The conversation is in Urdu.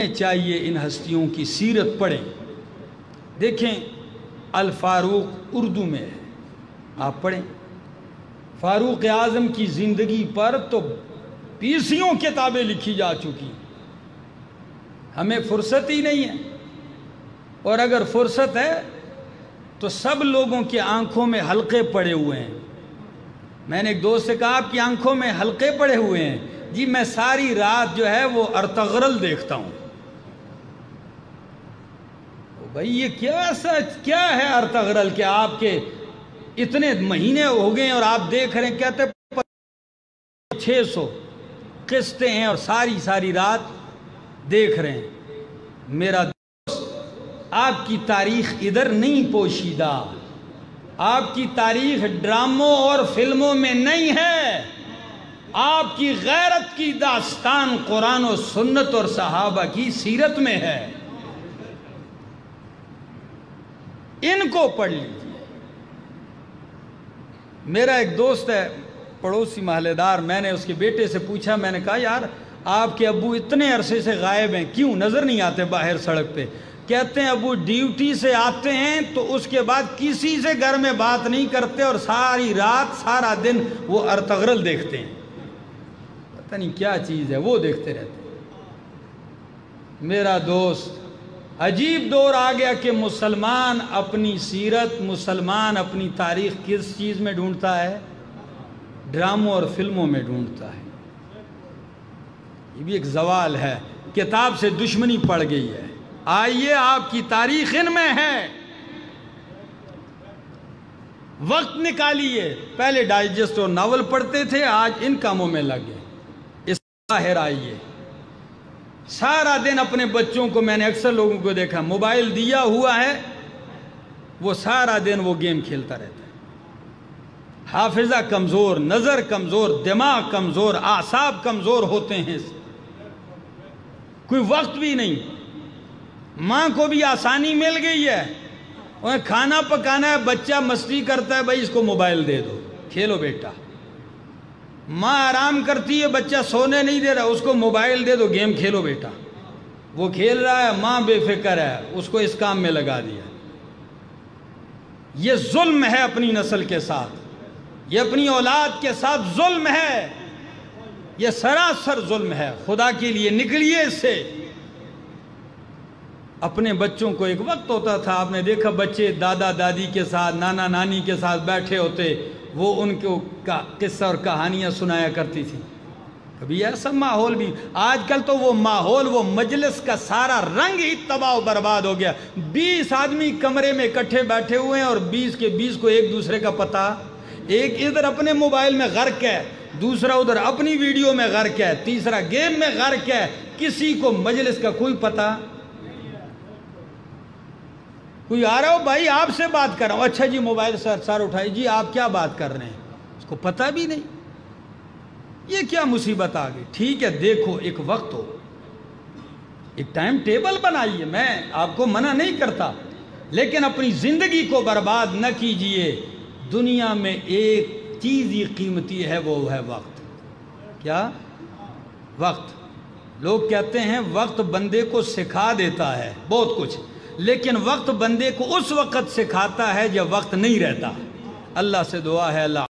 ہمیں چاہیے ان ہستیوں کی سیرت پڑھیں. دیکھیں الفاروق اردو میں ہے، آپ پڑھیں. فاروق اعظم کی زندگی پر تو 20 کتابیں لکھی جا چکی. ہمیں فرصت ہی نہیں ہے، اور اگر فرصت ہے تو سب لوگوں کی آنکھوں میں حلقے پڑے ہوئے ہیں. میں نے ایک دوست سے کہا آپ کی آنکھوں میں حلقے پڑے ہوئے ہیں. جی میں ساری رات جو ہے وہ ارطغرل دیکھتا ہوں. بھائی یہ کیا ہے ارطغرل کہ آپ کے اتنے مہینے ہو گئے اور آپ دیکھ رہے ہیں؟ کہتے 600 قسطیں ہیں اور ساری رات دیکھ رہے ہیں. میرا دوست آپ کی تاریخ ادھر نہیں پوشیدہ، آپ کی تاریخ ڈراموں اور فلموں میں نہیں ہے. آپ کی غیرت کی داستان قرآن و سنت اور صحابہ کی سیرت میں ہے. ان کو پڑھ لیجیے. میرا ایک دوست ہے پڑوسی محلے دار، میں نے اس کے بیٹے سے پوچھا، میں نے کہا یار آپ کے ابو اتنے عرصے سے غائب ہیں، کیوں نظر نہیں آتے باہر سڑک پہ؟ کہتے ہیں ابو ڈیوٹی سے آتے ہیں تو اس کے بعد کسی سے گھر میں بات نہیں کرتے اور ساری رات سارا دن وہ ارطغرل دیکھتے ہیں. پتہ نہیں کیا چیز ہے، وہ دیکھتے رہتے ہیں. میرا دوست عجیب دور آ گیا کہ مسلمان اپنی سیرت، مسلمان اپنی تاریخ کس چیز میں ڈھونڈتا ہے؟ ڈراموں اور فلموں میں ڈھونڈتا ہے. یہ بھی ایک زوال ہے، کتاب سے دشمنی پڑ گئی ہے. آئیے آپ کی تاریخ ان میں ہے. وقت نکالیے. پہلے ڈائجسٹ اور ناول پڑھتے تھے، آج ان کاموں میں لگے. اس باہر آئیے. سارا دن اپنے بچوں کو، میں نے اکثر لوگوں کو دیکھا، موبائل دیا ہوا ہے، وہ سارا دن وہ گیم کھیلتا رہتا ہے. حافظہ کمزور، نظر کمزور، دماغ کمزور، اعصاب کمزور ہوتے ہیں. کوئی وقت بھی نہیں. ماں کو بھی آسانی مل گئی ہے، انہیں کھانا پکانا ہے، بچہ مستی کرتا ہے، بھائی اس کو موبائل دے دو، کھیلو بیٹا. ماں آرام کرتی ہے، بچہ سونے نہیں دے رہا، اس کو موبائل دے دو، گیم کھیلو بیٹا. وہ کھیل رہا ہے، ماں بے فکر ہے، اس کو اس کام میں لگا دیا. یہ ظلم ہے اپنی نسل کے ساتھ، یہ اپنی اولاد کے ساتھ ظلم ہے، یہ سراسر ظلم ہے. خدا کے لیے نکلیے اس سے. اپنے بچوں کو، ایک وقت ہوتا تھا آپ نے دیکھا بچے دادا دادی کے ساتھ، نانا نانی کے ساتھ بیٹھے ہوتے، وہ ان کو قصہ اور کہانیاں سنایا کرتی تھی. کبھی ایسا ماحول بھی. آج کل تو وہ ماحول، وہ مجلس کا سارا رنگ ہی تباہ و برباد ہو گیا. 20 آدمی کمرے میں اکٹھے بیٹھے ہوئے ہیں اور 20 کے 20 کو ایک دوسرے کا پتہ. ایک ادھر اپنے موبائل میں غرق ہے، دوسرا ادھر اپنی ویڈیو میں غرق ہے، تیسرا گیم میں غرق ہے. کسی کو مجلس کا کوئی پتہ. کوئی آ رہا ہو، بھائی آپ سے بات کر رہا ہوں، اچھا جی موبائل سر اٹھائی، جی آپ کیا بات کر رہے ہیں؟ اس کو پتہ بھی نہیں. یہ کیا مصیبت آ گئی؟ ٹھیک ہے دیکھو، ایک وقت ہو، ایک ٹائم ٹیبل بنائیے، میں آپ کو منع نہیں کرتا، لیکن اپنی زندگی کو برباد نہ کیجئے. دنیا میں ایک چیز ہی قیمتی ہے، وہ ہے وقت. کیا؟ وقت. لوگ کہتے ہیں وقت بندے کو سکھا دیتا ہے بہت کچھ، لیکن وقت بندے کو اس وقت سکھاتا ہے جب وقت نہیں رہتا. اللہ سے دعا ہے اللہ